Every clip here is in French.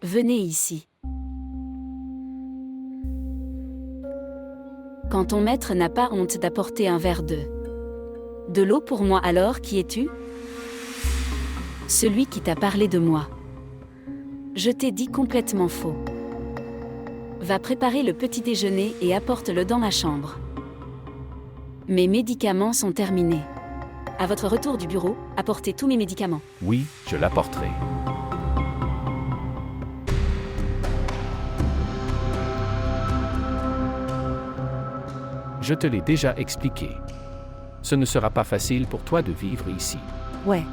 Venez ici. Quand ton maître n'a pas honte d'apporter un verre de l'eau pour moi, alors qui es-tu? Celui qui t'a parlé de moi. Je t'ai dit complètement faux. Va préparer le petit déjeuner et apporte-le dans ma chambre. Mes médicaments sont terminés. À votre retour du bureau, apportez tous mes médicaments. Oui, je l'apporterai. Je te l'ai déjà expliqué. Ce ne sera pas facile pour toi de vivre ici. Ouais.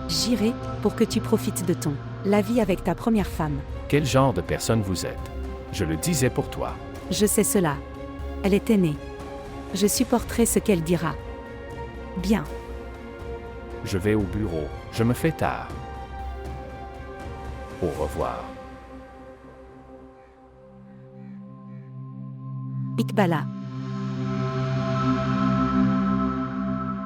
J'irai, pour que tu profites de la vie avec ta première femme. Quel genre de personne vous êtes? Je le disais pour toi. Je sais cela. Elle est aînée. Je supporterai ce qu'elle dira. Bien. Je vais au bureau. Je me fais tard. Au revoir. Iqbala.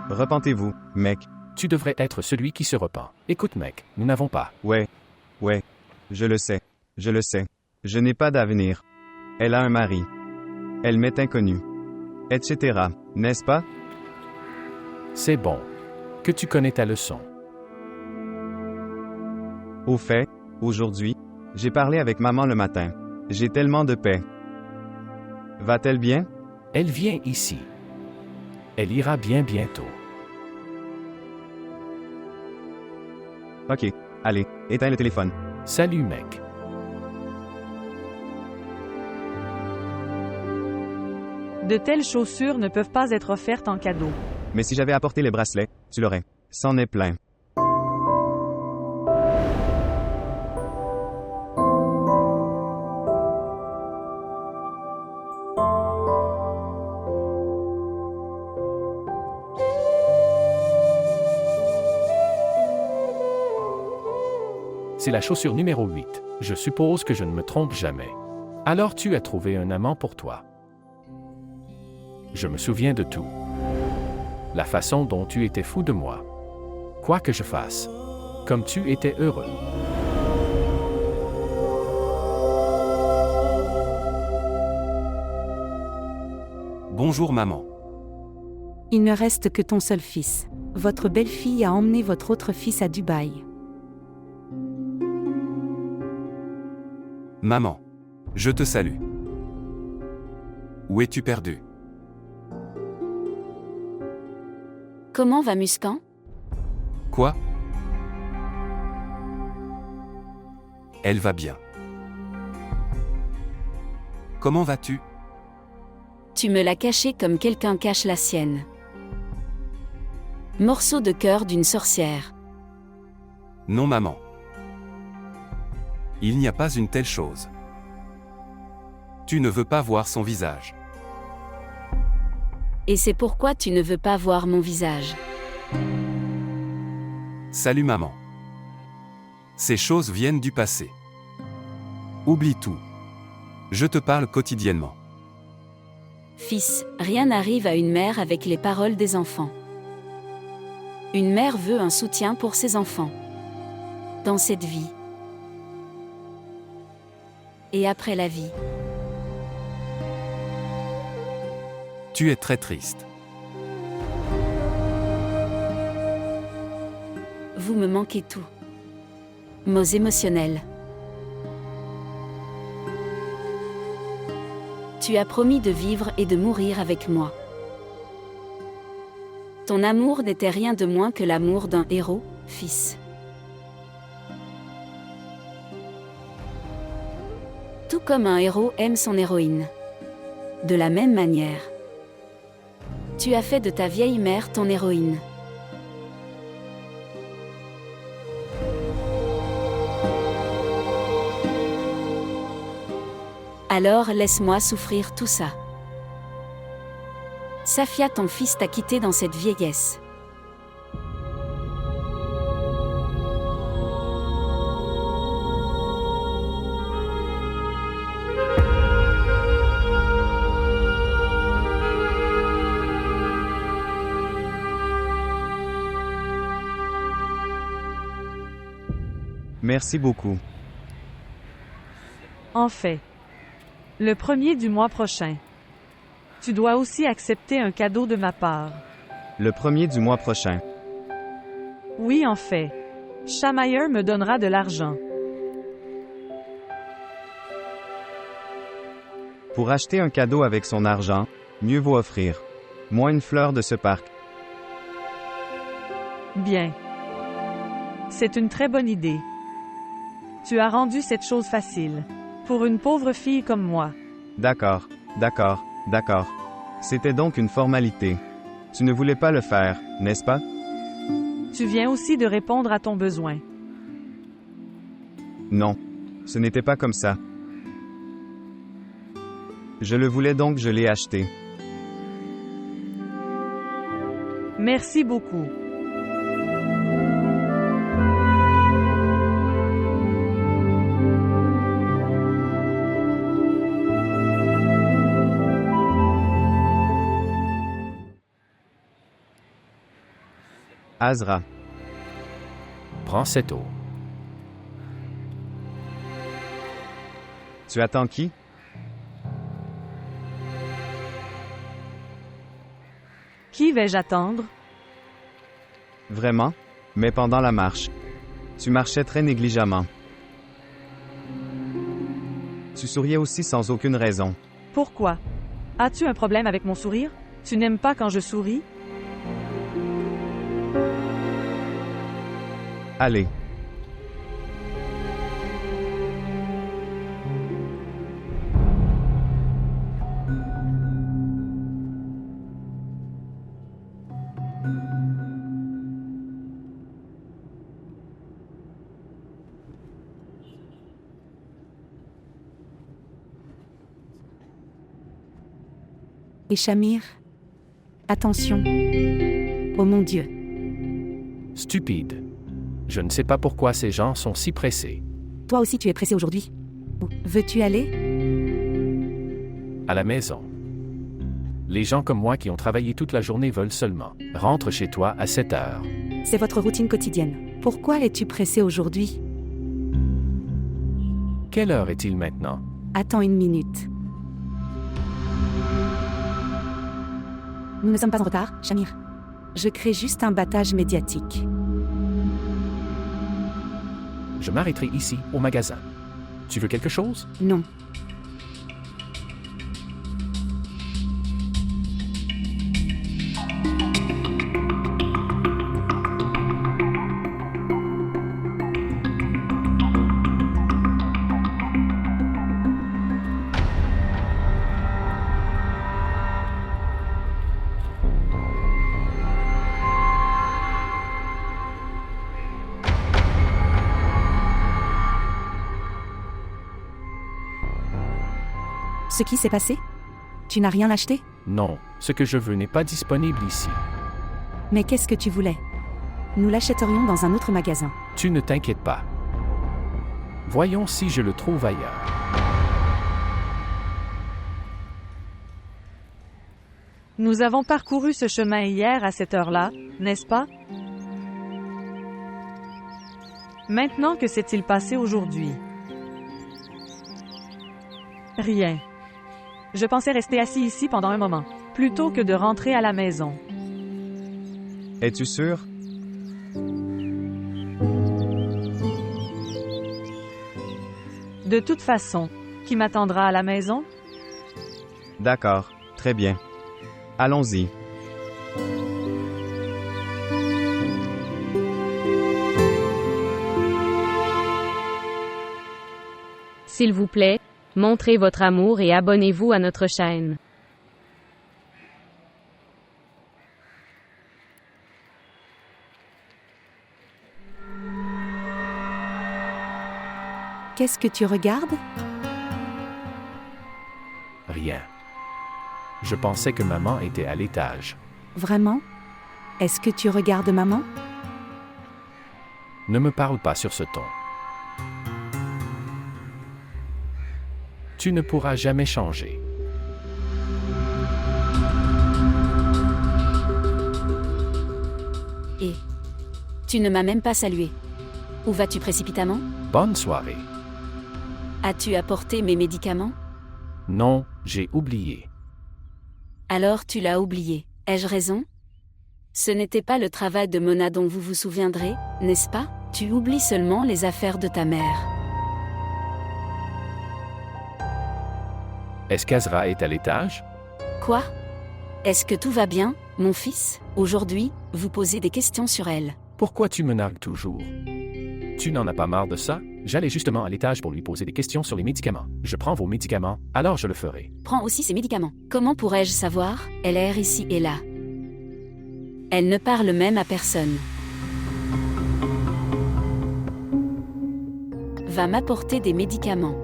Repentez-vous, mec. Tu devrais être celui qui se repent. Écoute mec, nous n'avons pas. Ouais. Je le sais. Je n'ai pas d'avenir. Elle a un mari. Elle m'est inconnue. Etc. N'est-ce pas? C'est bon. Que tu connais ta leçon. Au fait, aujourd'hui, j'ai parlé avec maman le matin. J'ai tellement de paix. Va-t-elle bien? Elle vient ici. Elle ira bien bientôt. Ok, allez, éteins le téléphone. Salut mec. De telles chaussures ne peuvent pas être offertes en cadeau. Mais si j'avais apporté les bracelets, tu l'aurais. C'en est plein. C'est la chaussure numéro 8. Je suppose que je ne me trompe jamais. Alors tu as trouvé un amant pour toi. Je me souviens de tout. La façon dont tu étais fou de moi. Quoi que je fasse. Comme tu étais heureux. Bonjour maman. Il ne reste que ton seul fils. Votre belle-fille a emmené votre autre fils à Dubaï. Maman. Je te salue. Où es-tu perdu? Comment va Muscan? Quoi? Elle va bien. Comment vas-tu? Tu me l'as caché comme quelqu'un cache la sienne. Morceau de cœur d'une sorcière. Non maman. Il n'y a pas une telle chose. Tu ne veux pas voir son visage. Et c'est pourquoi tu ne veux pas voir mon visage. Salut maman. Ces choses viennent du passé. Oublie tout. Je te parle quotidiennement. Fils, rien n'arrive à une mère avec les paroles des enfants. Une mère veut un soutien pour ses enfants. Dans cette vie. Et après la vie. Tu es très triste. Vous me manquez tout. Mots émotionnels. Tu as promis de vivre et de mourir avec moi. Ton amour n'était rien de moins que l'amour d'un héros, fils. Tout comme un héros aime son héroïne. De la même manière. Tu as fait de ta vieille mère ton héroïne. Alors laisse-moi souffrir tout ça. Safia, ton fils t'a quitté dans cette vieillesse. Merci beaucoup. En fait, le 1er du mois prochain. Tu dois aussi accepter un cadeau de ma part. Le 1er du mois prochain. Oui, en fait. Shamayer me donnera de l'argent. Pour acheter un cadeau avec son argent, mieux vaut offrir. Moi une fleur de ce parc. Bien. C'est une très bonne idée. Tu as rendu cette chose facile. Pour une pauvre fille comme moi. D'accord, d'accord, d'accord. C'était donc une formalité. Tu ne voulais pas le faire, n'est-ce pas? Tu viens aussi de répondre à ton besoin. Non. Ce n'était pas comme ça. Je le voulais donc je l'ai acheté. Merci beaucoup. Azra. Prends cette eau. Tu attends qui? Qui vais-je attendre? Vraiment? Mais pendant la marche. Tu marchais très négligemment. Tu souriais aussi sans aucune raison. Pourquoi? As-tu un problème avec mon sourire? Tu n'aimes pas quand je souris? Allez. Et Shamir? Attention. Oh mon Dieu. Stupide. Je ne sais pas pourquoi ces gens sont si pressés. Toi aussi tu es pressé aujourd'hui. Où veux-tu aller? À la maison. Les gens comme moi qui ont travaillé toute la journée veulent seulement. Rentre chez toi à 7 heures. C'est votre routine quotidienne. Pourquoi es-tu pressé aujourd'hui? Quelle heure est-il maintenant? Attends une minute. Nous ne sommes pas en retard, Shamir. Je crée juste un battage médiatique. Je m'arrêterai ici, au magasin. Tu veux quelque chose? Non. Ce qui s'est passé? Tu n'as rien acheté? Non, ce que je veux n'est pas disponible ici. Mais qu'est-ce que tu voulais? Nous l'achèterions dans un autre magasin. Tu ne t'inquiètes pas. Voyons si je le trouve ailleurs. Nous avons parcouru ce chemin hier à cette heure-là, n'est-ce pas? Maintenant, que s'est-il passé aujourd'hui? Rien. Je pensais rester assis ici pendant un moment, plutôt que de rentrer à la maison. Es-tu sûr? De toute façon, qui m'attendra à la maison? D'accord, très bien. Allons-y. S'il vous plaît, montrez votre amour et abonnez-vous à notre chaîne. Qu'est-ce que tu regardes? Rien. Je pensais que maman était à l'étage. Vraiment? Est-ce que tu regardes maman? Ne me parle pas sur ce ton. Tu ne pourras jamais changer. Et tu ne m'as même pas salué. Où vas-tu précipitamment? Bonne soirée. As-tu apporté mes médicaments? Non, j'ai oublié. Alors tu l'as oublié. Ai-je raison? Ce n'était pas le travail de Mona dont vous vous souviendrez, n'est-ce pas? Tu oublies seulement les affaires de ta mère. Est-ce qu'Azra est à l'étage? Quoi? Est-ce que tout va bien, mon fils? Aujourd'hui, vous posez des questions sur elle. Pourquoi tu me nargues toujours? Tu n'en as pas marre de ça? J'allais justement à l'étage pour lui poser des questions sur les médicaments. Je prends vos médicaments, alors je le ferai. Prends aussi ses médicaments. Comment pourrais-je savoir? Elle erre ici et là. Elle ne parle même à personne. Va m'apporter des médicaments.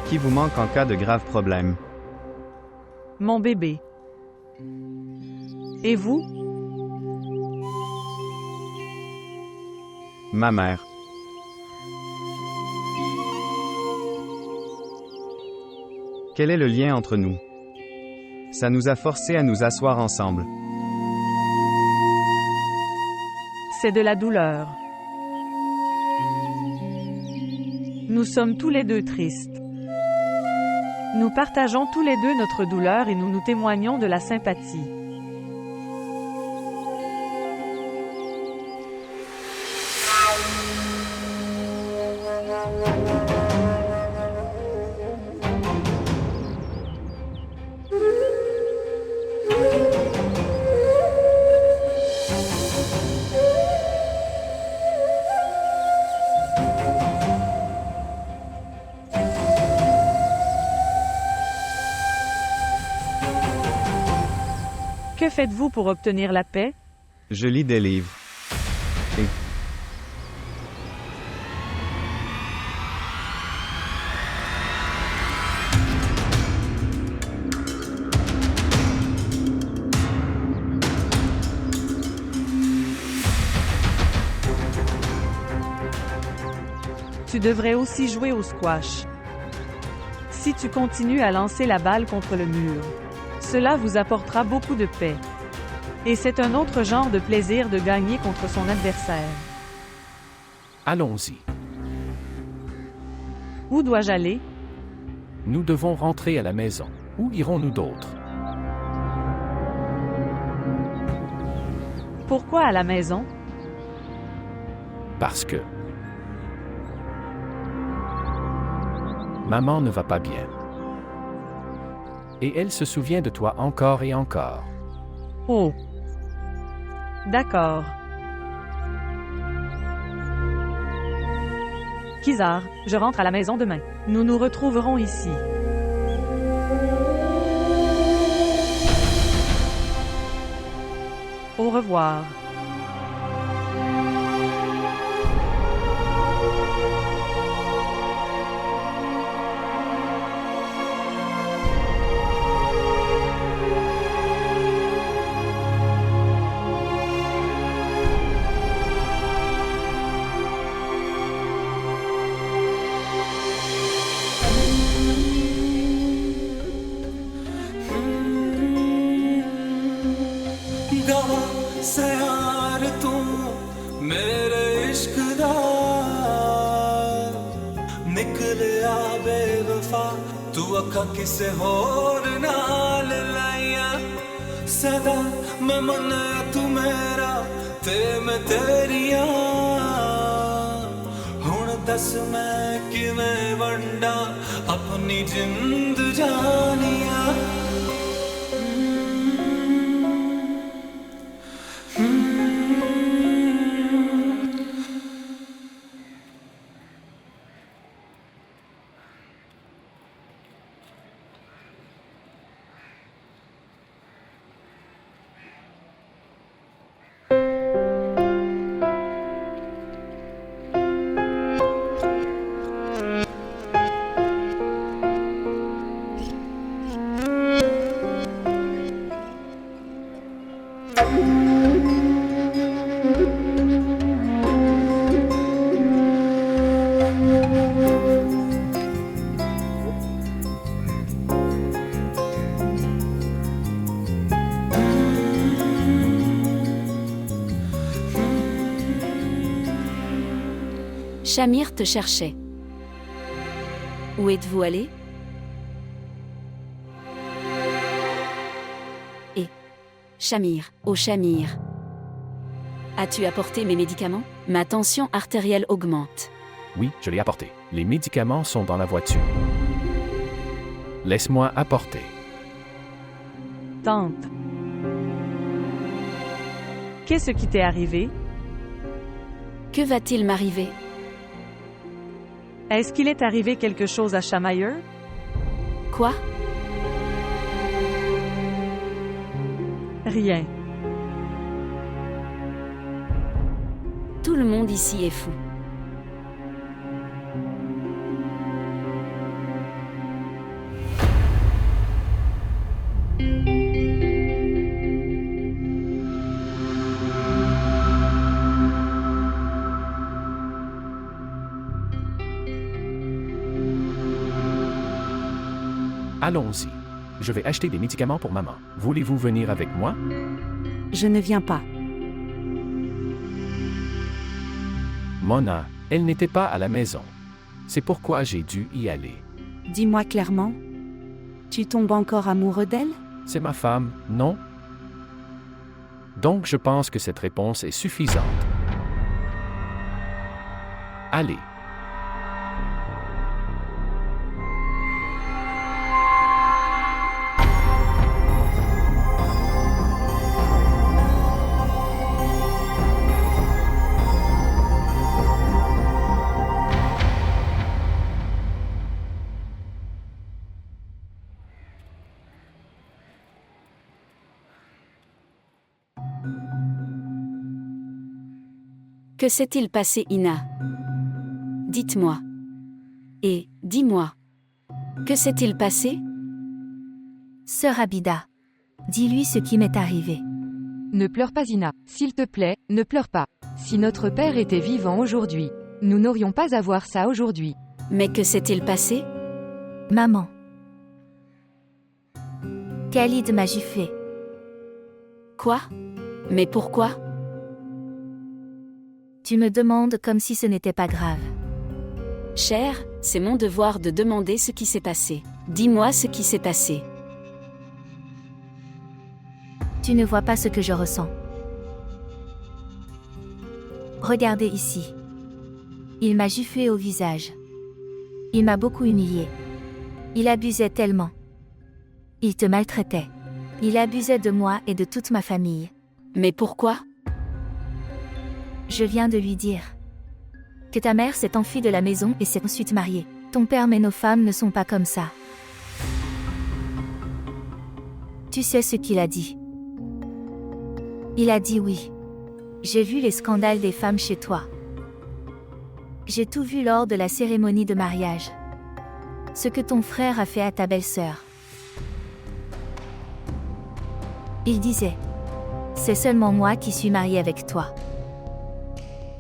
Qui vous manque en cas de graves problèmes? Mon bébé. Et vous? Ma mère. Quel est le lien entre nous? Ça nous a forcés à nous asseoir ensemble. C'est de la douleur. Nous sommes tous les deux tristes. Nous partageons tous les deux notre douleur et nous nous témoignons de la sympathie. Que faites-vous pour obtenir la paix? Je lis des livres. Et Tu devrais aussi jouer au squash. Si tu continues à lancer la balle contre le mur, cela vous apportera beaucoup de paix. Et c'est un autre genre de plaisir de gagner contre son adversaire. Allons-y. Où dois-je aller? Nous devons rentrer à la maison. Où irons-nous d'autres? Pourquoi à la maison? Parce que... Maman ne va pas bien. Et elle se souvient de toi encore et encore. Oh. D'accord. Kizar, je rentre à la maison demain. Nous nous retrouverons ici. Au revoir. किसे होर नाल लाइया सदा मैं मन तू मेरा ते मैं तेरिया हुण दस मैं किवें वंडा अपनी जिंद जानिया Shamir te cherchait. Où êtes-vous allé? Et Shamir, oh Shamir. As-tu apporté mes médicaments? Ma tension artérielle augmente. Oui, je l'ai apporté. Les médicaments sont dans la voiture. Laisse-moi apporter. Tante. Qu'est-ce qui t'est arrivé? Que va-t-il m'arriver? Est-ce qu'il est arrivé quelque chose à Shamayer? Quoi? Rien. Tout le monde ici est fou. Allons-y. Je vais acheter des médicaments pour maman. Voulez-vous venir avec moi? Je ne viens pas. Mona, elle n'était pas à la maison. C'est pourquoi j'ai dû y aller. Dis-moi clairement. Tu tombes encore amoureux d'elle? C'est ma femme, non? Donc je pense que cette réponse est suffisante. Allez. Que s'est-il passé, Ina? Dites-moi. Et, dis-moi. Que s'est-il passé? Sœur Abida, dis-lui ce qui m'est arrivé. Ne pleure pas Ina, s'il te plaît, ne pleure pas. Si notre père était vivant aujourd'hui, nous n'aurions pas à voir ça aujourd'hui. Mais que s'est-il passé? Maman. Khalid m'a giflé. Quoi? Mais pourquoi? Tu me demandes comme si ce n'était pas grave. Cher, c'est mon devoir de demander ce qui s'est passé. Dis-moi ce qui s'est passé. Tu ne vois pas ce que je ressens. Regardez ici. Il m'a giflé au visage. Il m'a beaucoup humilié. Il abusait tellement. Il te maltraitait. Il abusait de moi et de toute ma famille. Mais pourquoi? Je viens de lui dire que ta mère s'est enfuie de la maison et s'est ensuite mariée. Ton père mais nos femmes ne sont pas comme ça. Tu sais ce qu'il a dit? Il a dit oui. J'ai vu les scandales des femmes chez toi. J'ai tout vu lors de la cérémonie de mariage. Ce que ton frère a fait à ta belle-sœur. Il disait, c'est seulement moi qui suis mariée avec toi.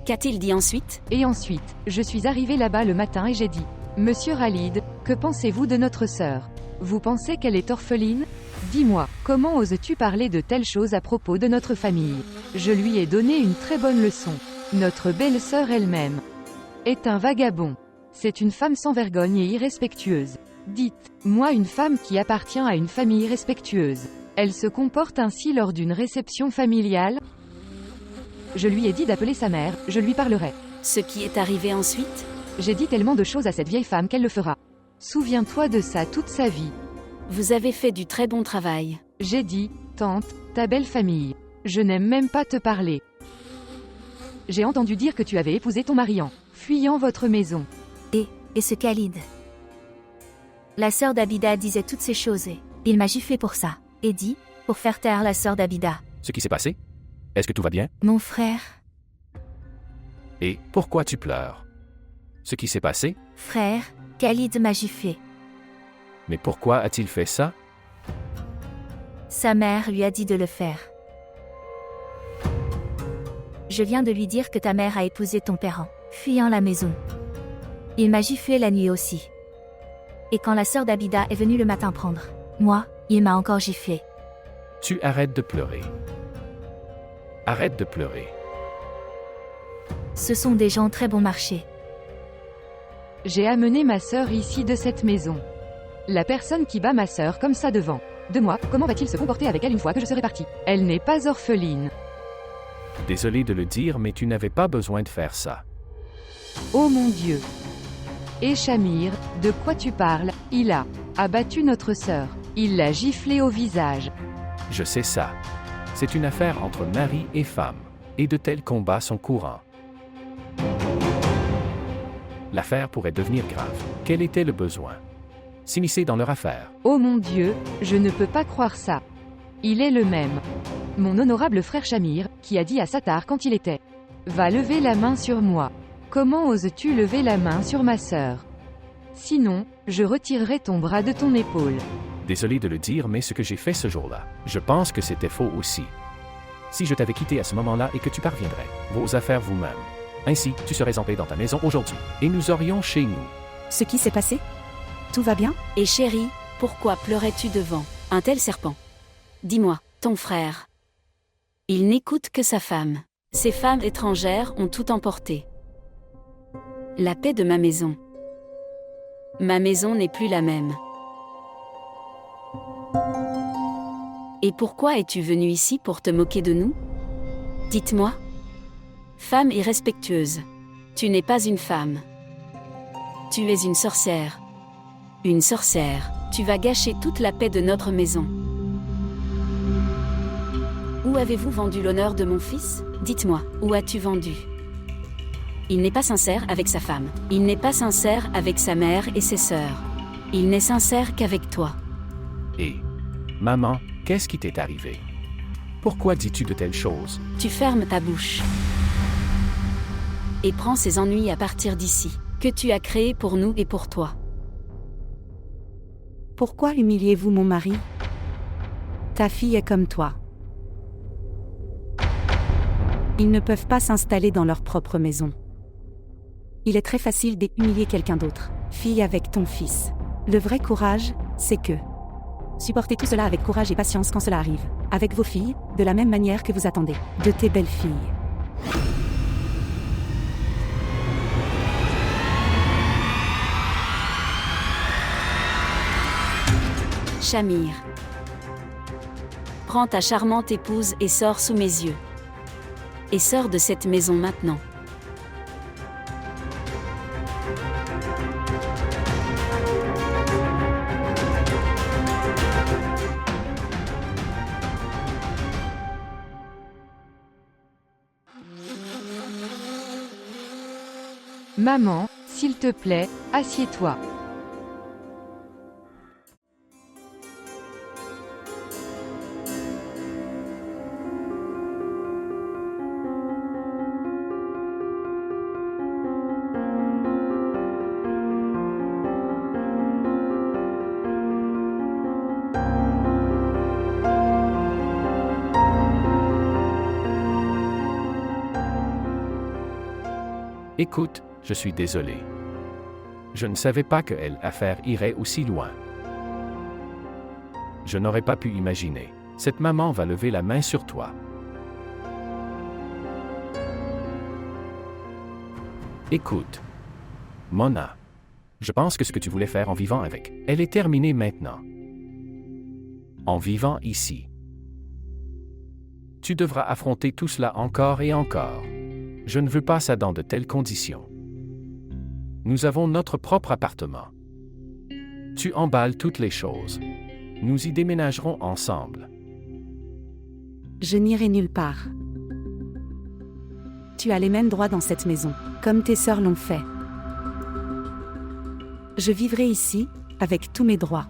Qu'a-t-il dit ensuite? Et ensuite, je suis arrivé là-bas le matin et j'ai dit, Monsieur Khalid, que pensez-vous de notre sœur? Vous pensez qu'elle est orpheline? Dis-moi, comment oses-tu parler de telles choses à propos de notre famille? Je lui ai donné une très bonne leçon. Notre belle-sœur elle-même est un vagabond. C'est une femme sans vergogne et irrespectueuse. Dites, moi une femme qui appartient à une famille respectueuse. Elle se comporte ainsi lors d'une réception familiale? Je lui ai dit d'appeler sa mère, je lui parlerai. Ce qui est arrivé ensuite? J'ai dit tellement de choses à cette vieille femme qu'elle le fera. Souviens-toi de ça toute sa vie. Vous avez fait du très bon travail. J'ai dit, tante, ta belle famille. Je n'aime même pas te parler. J'ai entendu dire que tu avais épousé ton mari en fuyant votre maison. Et ce Khalid. La sœur d'Abida disait toutes ces choses et il m'a giflé pour ça. Et dit, pour faire taire la sœur d'Abida. Ce qui s'est passé? Est-ce que tout va bien? Mon frère. Et pourquoi tu pleures? Ce qui s'est passé? Frère, Khalid m'a giflé. Mais pourquoi a-t-il fait ça? Sa mère lui a dit de le faire. Je viens de lui dire que ta mère a épousé ton père en fuyant la maison. Il m'a giflé la nuit aussi. Et quand la sœur d'Abida est venue le matin prendre moi, il m'a encore giflé. Tu arrêtes de pleurer. Arrête de pleurer. Ce sont des gens très bon marché. J'ai amené ma sœur ici de cette maison. La personne qui bat ma sœur comme ça devant de moi, comment va-t-il se comporter avec elle une fois que je serai parti? Elle n'est pas orpheline. Désolé de le dire, mais tu n'avais pas besoin de faire ça. Oh mon Dieu. Et Shamir, de quoi tu parles? Il a abattu notre sœur. Il l'a giflée au visage. Je sais ça. C'est une affaire entre mari et femme. Et de tels combats sont courants. L'affaire pourrait devenir grave. Quel était le besoin? S'immiscer dans leur affaire. Oh mon Dieu, je ne peux pas croire ça. Il est le même. Mon honorable frère Shamir, qui a dit à Satar quand il était va lever la main sur moi. Comment oses-tu lever la main sur ma sœur? Sinon, je retirerai ton bras de ton épaule. Désolé de le dire, mais ce que j'ai fait ce jour-là, je pense que c'était faux aussi. Si je t'avais quitté à ce moment-là et que tu parviendrais, vos affaires vous-même. Ainsi, tu serais en paix dans ta maison aujourd'hui, et nous aurions chez nous. Ce qui s'est passé? Tout va bien? Et chérie, pourquoi pleurais-tu devant un tel serpent? Dis-moi, ton frère. Il n'écoute que sa femme. Ces femmes étrangères ont tout emporté. La paix de ma maison. Ma maison n'est plus la même. Et pourquoi es-tu venue ici pour te moquer de nous? Dites-moi. Femme irrespectueuse. Tu n'es pas une femme. Tu es une sorcière. Une sorcière. Tu vas gâcher toute la paix de notre maison. Où avez-vous vendu l'honneur de mon fils? Dites-moi, où as-tu vendu? Il n'est pas sincère avec sa femme. Il n'est pas sincère avec sa mère et ses sœurs. Il n'est sincère qu'avec toi. Et, maman, qu'est-ce qui t'est arrivé? Pourquoi dis-tu de telles choses? Tu fermes ta bouche. Et prends ces ennuis à partir d'ici, que tu as créés pour nous et pour toi. Pourquoi humiliez-vous mon mari? Ta fille est comme toi. Ils ne peuvent pas s'installer dans leur propre maison. Il est très facile d'humilier quelqu'un d'autre. Fille avec ton fils. Le vrai courage, c'est que supportez tout cela avec courage et patience quand cela arrive. Avec vos filles, de la même manière que vous attendez de tes belles filles. Shamir. Prends ta charmante épouse et sors sous mes yeux. Et sors de cette maison maintenant. Maman, s'il te plaît, assieds-toi. Écoute, je suis désolé. Je ne savais pas que l'affaire irait aussi loin. Je n'aurais pas pu imaginer. Cette maman va lever la main sur toi. Écoute, Mona, je pense que ce que tu voulais faire en vivant avec elle est terminé maintenant. En vivant ici. Tu devras affronter tout cela encore et encore. Je ne veux pas ça dans de telles conditions. Nous avons notre propre appartement. Tu emballes toutes les choses. Nous y déménagerons ensemble. Je n'irai nulle part. Tu as les mêmes droits dans cette maison, comme tes sœurs l'ont fait. Je vivrai ici, avec tous mes droits.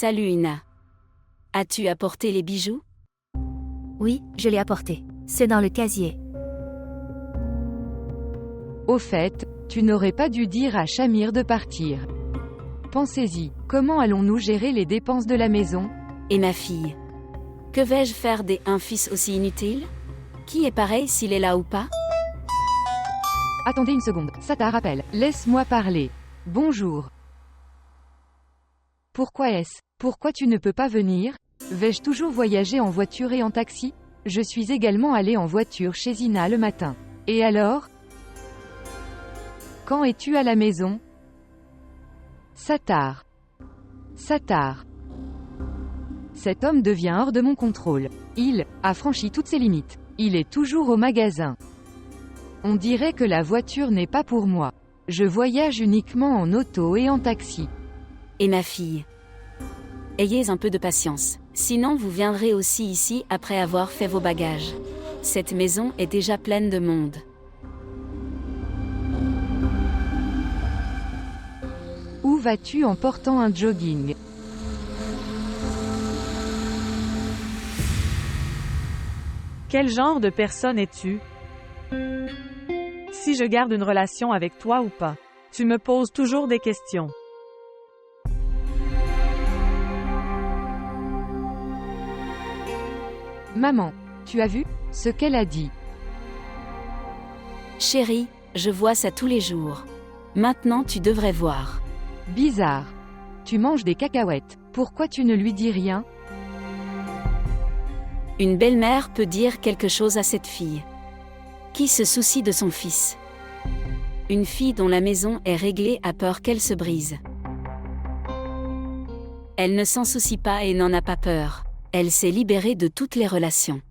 Salut Ina. As-tu apporté les bijoux? Oui, je l'ai apporté. C'est dans le casier. Au fait, tu n'aurais pas dû dire à Shamir de partir. Pensez-y, comment allons-nous gérer les dépenses de la maison? Et ma fille? Que vais-je faire un fils aussi inutile? Qui est pareil s'il est là ou pas? Attendez une seconde, Satar appelle. Laisse-moi parler. Bonjour. Pourquoi est-ce? Pourquoi tu ne peux pas venir? Vais-je toujours voyager en voiture et en taxi? Je suis également allé en voiture chez Ina le matin. Et alors? Quand es-tu à la maison? Satar. Satar. Cet homme devient hors de mon contrôle. Il a franchi toutes ses limites. Il est toujours au magasin. On dirait que la voiture n'est pas pour moi. Je voyage uniquement en auto et en taxi. Et ma fille? Ayez un peu de patience. Sinon vous viendrez aussi ici après avoir fait vos bagages. Cette maison est déjà pleine de monde. Où vas-tu en portant un jogging? Quel genre de personne es-tu? Si je garde une relation avec toi ou pas? Tu me poses toujours des questions. Maman, tu as vu ce qu'elle a dit? Chérie, je vois ça tous les jours. Maintenant tu devrais voir. Bizarre. Tu manges des cacahuètes. Pourquoi tu ne lui dis rien? Une belle-mère peut dire quelque chose à cette fille. Qui se soucie de son fils? Une fille dont la maison est réglée a peur qu'elle se brise. Elle ne s'en soucie pas et n'en a pas peur. Elle s'est libérée de toutes les relations.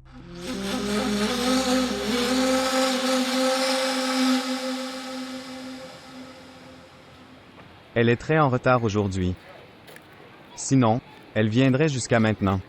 Elle est très en retard aujourd'hui. Sinon, elle viendrait jusqu'à maintenant.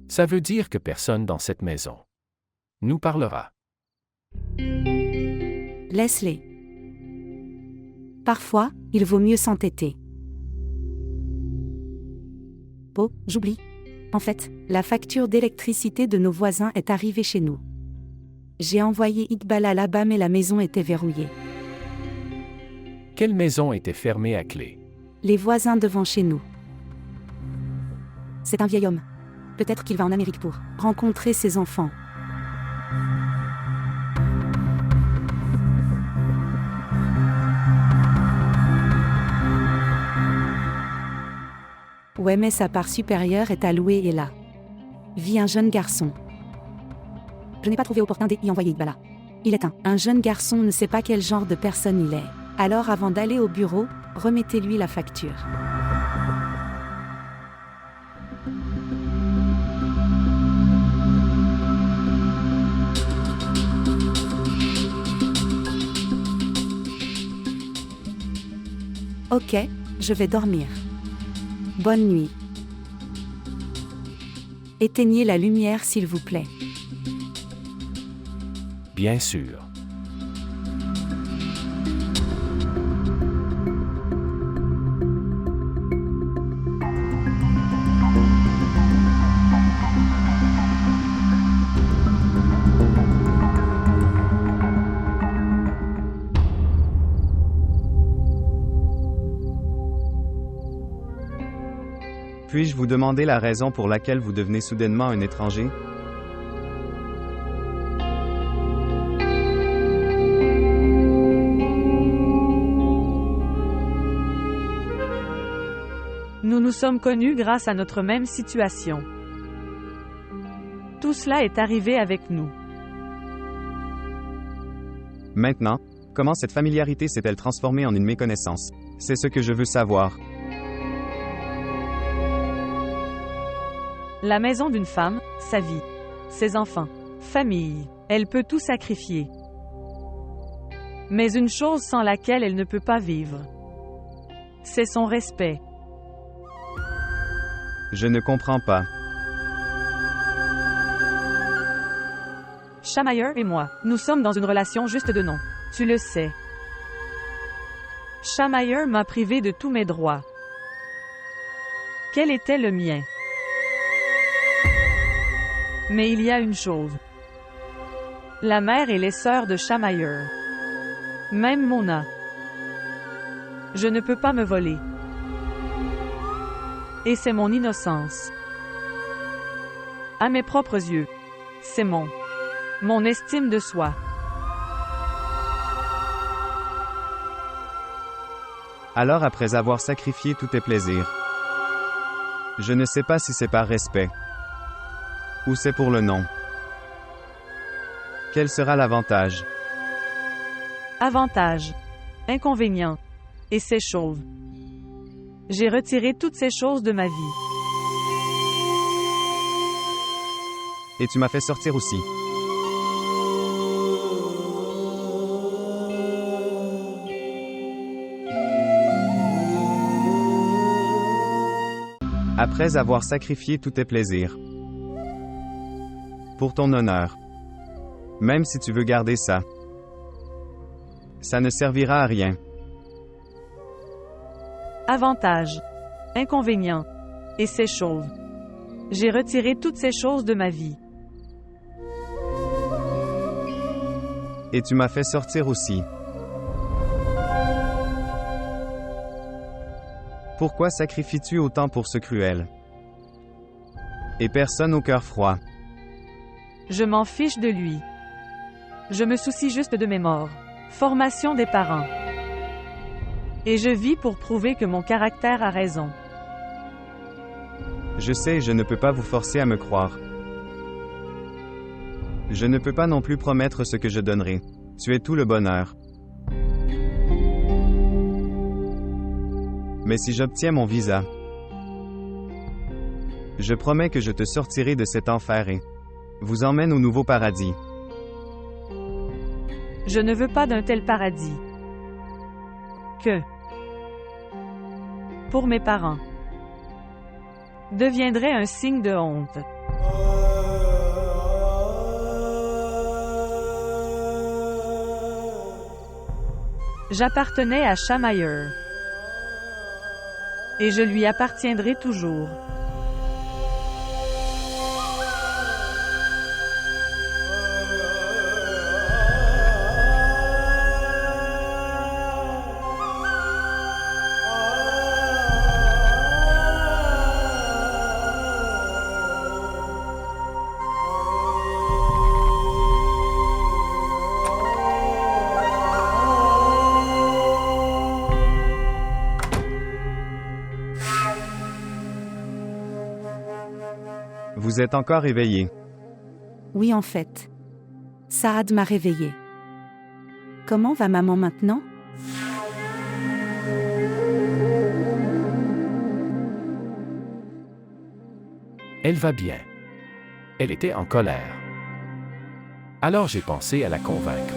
Ça veut dire que personne dans cette maison nous parlera. Laisse-les. Parfois, il vaut mieux s'entêter. Oh, j'oublie. En fait, la facture d'électricité de nos voisins est arrivée chez nous. J'ai envoyé Iqbal là-bas mais la maison était verrouillée. Quelle maison était fermée à clé? Les voisins devant chez nous. C'est un vieil homme. Peut-être qu'il va en Amérique pour rencontrer ses enfants. Ouais, mais sa part supérieure est allouée et là vit un jeune garçon. Je n'ai pas trouvé opportun d'y envoyer Iqbala. Il est un jeune garçon ne sait pas quel genre de personne il est. Alors avant d'aller au bureau, remettez-lui la facture. Ok, je vais dormir. Bonne nuit. Éteignez la lumière s'il vous plaît. Bien sûr. Puis-je vous demander la raison pour laquelle vous devenez soudainement un étranger? Nous nous sommes connus grâce à notre même situation. Tout cela est arrivé avec nous. Maintenant, comment cette familiarité s'est-elle transformée en une méconnaissance? C'est ce que je veux savoir. La maison d'une femme, sa vie, ses enfants, famille, elle peut tout sacrifier. Mais une chose sans laquelle elle ne peut pas vivre, c'est son respect. Je ne comprends pas. Shamayer et moi, nous sommes dans une relation juste de nom. Tu le sais. Shamayer m'a privé de tous mes droits. Quel était le mien? Mais il y a une chose. La mère et les sœurs de Shamayer. Même Mona. Je ne peux pas me voler. Et c'est mon innocence. À mes propres yeux. C'est mon estime de soi. Alors après avoir sacrifié tous tes plaisirs, je ne sais pas si c'est par respect ou c'est pour le nom. Quel sera l'avantage? Avantage. Inconvénient. Et ces choses. J'ai retiré toutes ces choses de ma vie. Et tu m'as fait sortir aussi. Après avoir sacrifié tous tes plaisirs. Pour ton honneur. Même si tu veux garder ça. Ça ne servira à rien. Avantage. Inconvénient. Et ces choses. J'ai retiré toutes ces choses de ma vie. Et tu m'as fait sortir aussi. Pourquoi sacrifies-tu autant pour ce cruel? Et personne au cœur froid. Je m'en fiche de lui. Je me soucie juste de mes morts. Formation des parents. Et je vis pour prouver que mon caractère a raison. Je sais, je ne peux pas vous forcer à me croire. Je ne peux pas non plus promettre ce que je donnerai. Tu es tout le bonheur. Mais si j'obtiens mon visa, je promets que je te sortirai de cet enfer et vous emmène au nouveau paradis. Je ne veux pas d'un tel paradis. Que, pour mes parents, deviendrait un signe de honte. J'appartenais à Shamayer. Et je lui appartiendrai toujours. Vous êtes encore éveillé. Oui, en fait. Saad m'a réveillée. Comment va maman maintenant? Elle va bien. Elle était en colère. Alors j'ai pensé à la convaincre.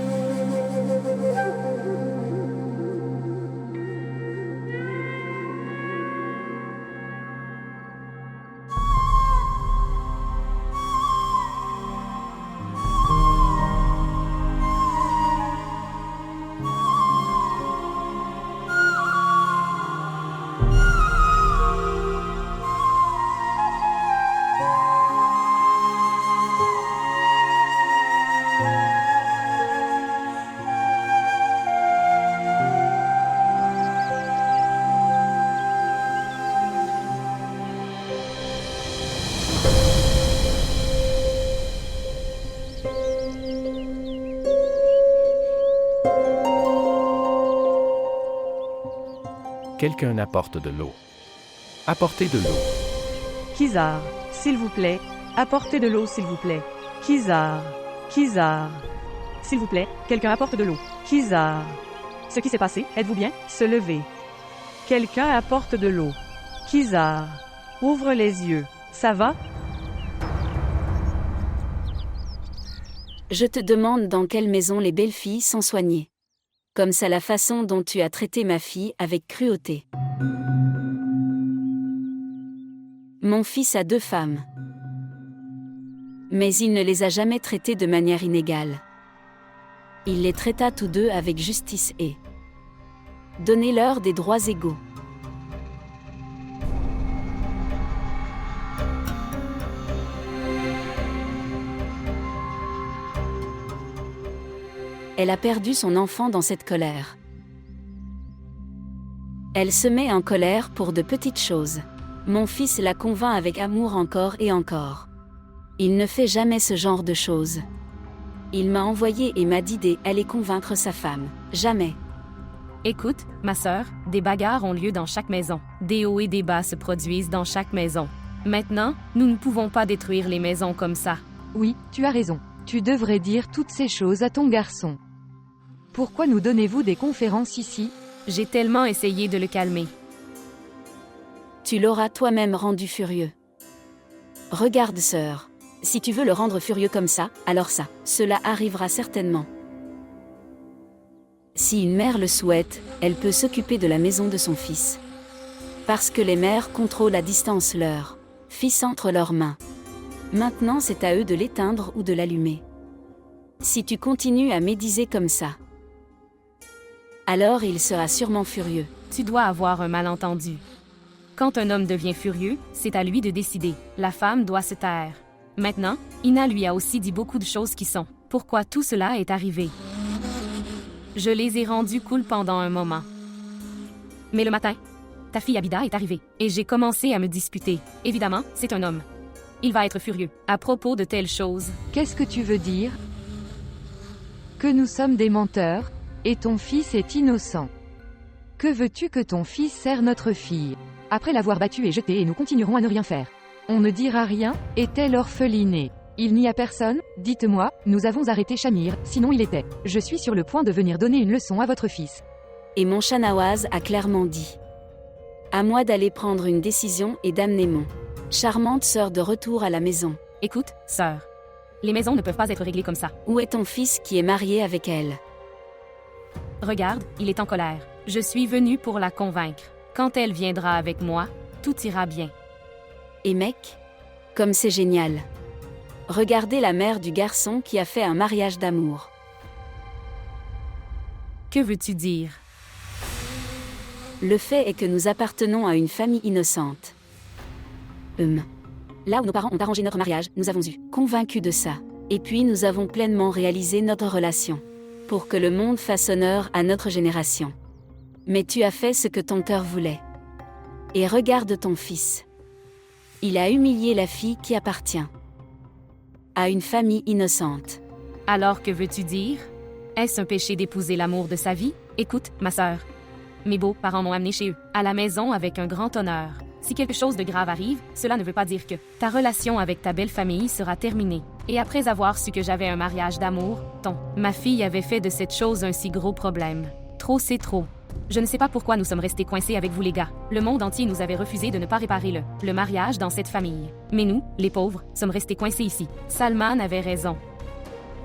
Quelqu'un apporte de l'eau. Apportez de l'eau. Kizar, s'il vous plaît, apportez de l'eau s'il vous plaît. Kizar, Kizar. S'il vous plaît, quelqu'un apporte de l'eau. Kizar. Ce qui s'est passé, êtes-vous bien? Se lever. Quelqu'un apporte de l'eau. Kizar. Ouvre les yeux. Ça va? Je te demande dans quelle maison les belles filles sont soignées. Comme ça la façon dont tu as traité ma fille avec cruauté. Mon fils a 2 femmes. Mais il ne les a jamais traitées de manière inégale. Il les traita tous 2 avec justice et donnez-leur des droits égaux. Elle a perdu son enfant dans cette colère. Elle se met en colère pour de petites choses. Mon fils la convainc avec amour encore et encore. Il ne fait jamais ce genre de choses. Il m'a envoyé et m'a dit d'aller convaincre sa femme. Jamais. Écoute, ma sœur, des bagarres ont lieu dans chaque maison. Des hauts et des bas se produisent dans chaque maison. Maintenant, nous ne pouvons pas détruire les maisons comme ça. Oui, tu as raison. Tu devrais dire toutes ces choses à ton garçon. Pourquoi nous donnez-vous des conférences ici? J'ai tellement essayé de le calmer. Tu l'auras toi-même rendu furieux. Regarde, sœur. Si tu veux le rendre furieux comme ça, alors cela arrivera certainement. Si une mère le souhaite, elle peut s'occuper de la maison de son fils. Parce que les mères contrôlent à distance leur fils entre leurs mains. Maintenant, c'est à eux de l'éteindre ou de l'allumer. Si tu continues à médiser comme ça, alors il sera sûrement furieux. Tu dois avoir un malentendu. Quand un homme devient furieux, c'est à lui de décider. La femme doit se taire. Maintenant, Ina lui a aussi dit beaucoup de choses qui sont pourquoi tout cela est arrivé. Je les ai rendus cool pendant un moment. Mais le matin, ta fille Abida est arrivée, et j'ai commencé à me disputer. Évidemment, c'est un homme. Il va être furieux à propos de telles choses. Qu'est-ce que tu veux dire? Que nous sommes des menteurs, et ton fils est innocent. Que veux-tu que ton fils serre notre fille? Après l'avoir battue et jetée, et nous continuerons à ne rien faire. On ne dira rien, est-elle orphelinée? Il n'y a personne, dites-moi, nous avons arrêté Shamir, sinon il était. Je suis sur le point de venir donner une leçon à votre fils. Et mon Shanawaz a clairement dit. À moi d'aller prendre une décision et d'amener mon charmante sœur de retour à la maison. Écoute, sœur. Les maisons ne peuvent pas être réglées comme ça. Où est ton fils qui est marié avec elle? Regarde, il est en colère. Je suis venue pour la convaincre. Quand elle viendra avec moi, tout ira bien. Et mec, comme c'est génial. Regardez la mère du garçon qui a fait un mariage d'amour. Que veux-tu dire? Le fait est que nous appartenons à une famille innocente. Là où nos parents ont arrangé notre mariage, nous avons eu convaincu de ça. Et puis nous avons pleinement réalisé notre relation. Pour que le monde fasse honneur à notre génération. Mais tu as fait ce que ton cœur voulait. Et regarde ton fils. Il a humilié la fille qui appartient à une famille innocente. Alors que veux-tu dire? Est-ce un péché d'épouser l'amour de sa vie? Écoute, ma sœur. Mes beaux-parents m'ont amené chez eux, à la maison avec un grand honneur. Si quelque chose de grave arrive, cela ne veut pas dire que ta relation avec ta belle famille sera terminée. Et après avoir su que j'avais un mariage d'amour, ma fille avait fait de cette chose un si gros problème. Trop, c'est trop. Je ne sais pas pourquoi nous sommes restés coincés avec vous les gars. Le monde entier nous avait refusé de ne pas réparer le mariage dans cette famille. Mais nous, les pauvres, sommes restés coincés ici. Salman avait raison.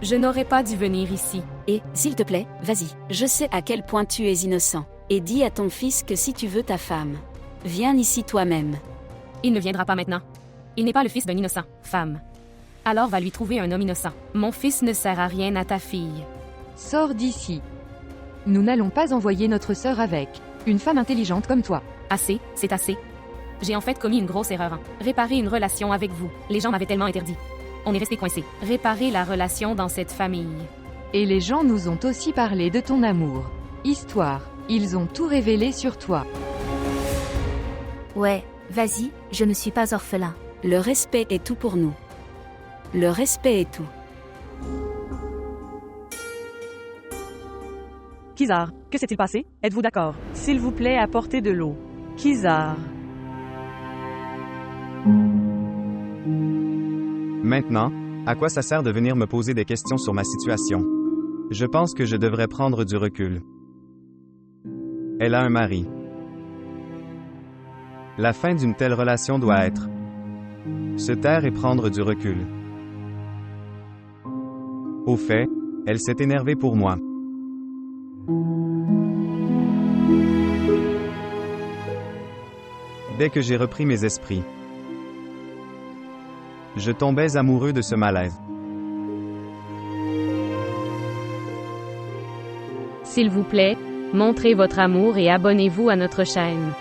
Je n'aurais pas dû venir ici. Et, s'il te plaît, vas-y. Je sais à quel point tu es innocent. Et dis à ton fils que si tu veux ta femme, viens ici toi-même. Il ne viendra pas maintenant. Il n'est pas le fils d'une innocente femme. Alors va lui trouver un homme innocent. Mon fils ne sert à rien à ta fille. Sors d'ici. Nous n'allons pas envoyer notre sœur avec une femme intelligente comme toi. Assez, c'est assez. J'ai en fait commis une grosse erreur. Réparer une relation avec vous. Les gens m'avaient tellement interdit. On est resté coincés. Réparer la relation dans cette famille. Et les gens nous ont aussi parlé de ton amour. Histoire. Ils ont tout révélé sur toi. Ouais, vas-y, je ne suis pas orphelin. Le respect est tout pour nous. Le respect est tout. Kizar, que s'est-il passé? Êtes-vous d'accord? S'il vous plaît, apportez de l'eau. Kizar. Maintenant, à quoi ça sert de venir me poser des questions sur ma situation? Je pense que je devrais prendre du recul. Elle a un mari. La fin d'une telle relation doit être se taire et prendre du recul. Au fait, elle s'est énervée pour moi. Dès que j'ai repris mes esprits, je tombais amoureux de ce malaise. S'il vous plaît, montrez votre amour et abonnez-vous à notre chaîne.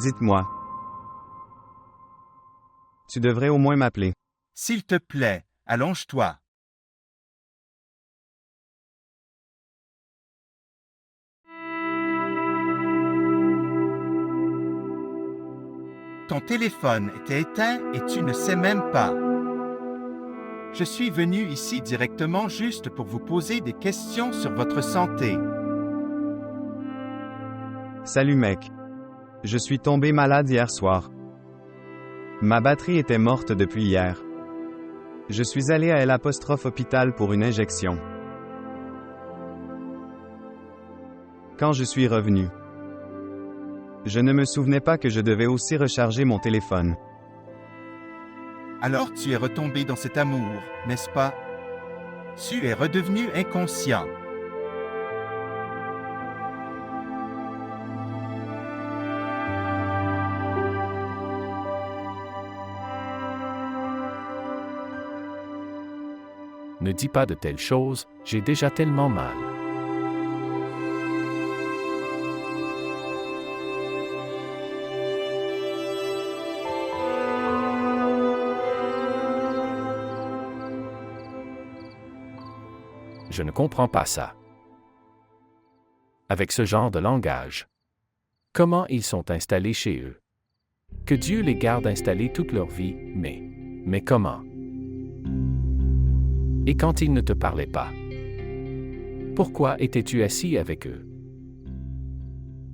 Dites-moi. Tu devrais au moins m'appeler. S'il te plaît, allonge-toi. Ton téléphone était éteint et tu ne sais même pas. Je suis venu ici directement juste pour vous poser des questions sur votre santé. Salut mec. Je suis tombé malade hier soir. Ma batterie était morte depuis hier. Je suis allé à L''hôpital pour une injection. Quand je suis revenu, je ne me souvenais pas que je devais aussi recharger mon téléphone. Alors tu es retombé dans cet amour, n'est-ce pas? Tu es redevenu inconscient. Ne dis pas de telles choses, j'ai déjà tellement mal. Je ne comprends pas ça. Avec ce genre de langage. Comment ils sont installés chez eux? Que Dieu les garde installés toute leur vie, mais comment? Et quand ils ne te parlaient pas? Pourquoi étais-tu assis avec eux?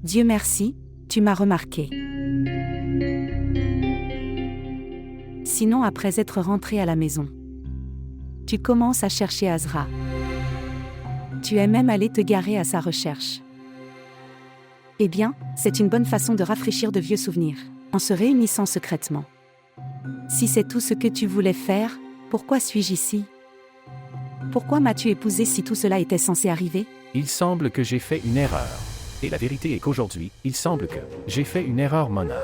Dieu merci, tu m'as remarqué. Sinon, après être rentré à la maison, tu commences à chercher Azra. Tu es même allé te garer à sa recherche. Eh bien, c'est une bonne façon de rafraîchir de vieux souvenirs, en se réunissant secrètement. Si c'est tout ce que tu voulais faire, pourquoi suis-je ici? Pourquoi m'as-tu épousé si tout cela était censé arriver? Il semble que j'ai fait une erreur. Et la vérité est qu'aujourd'hui, il semble que j'ai fait une erreur, Mona.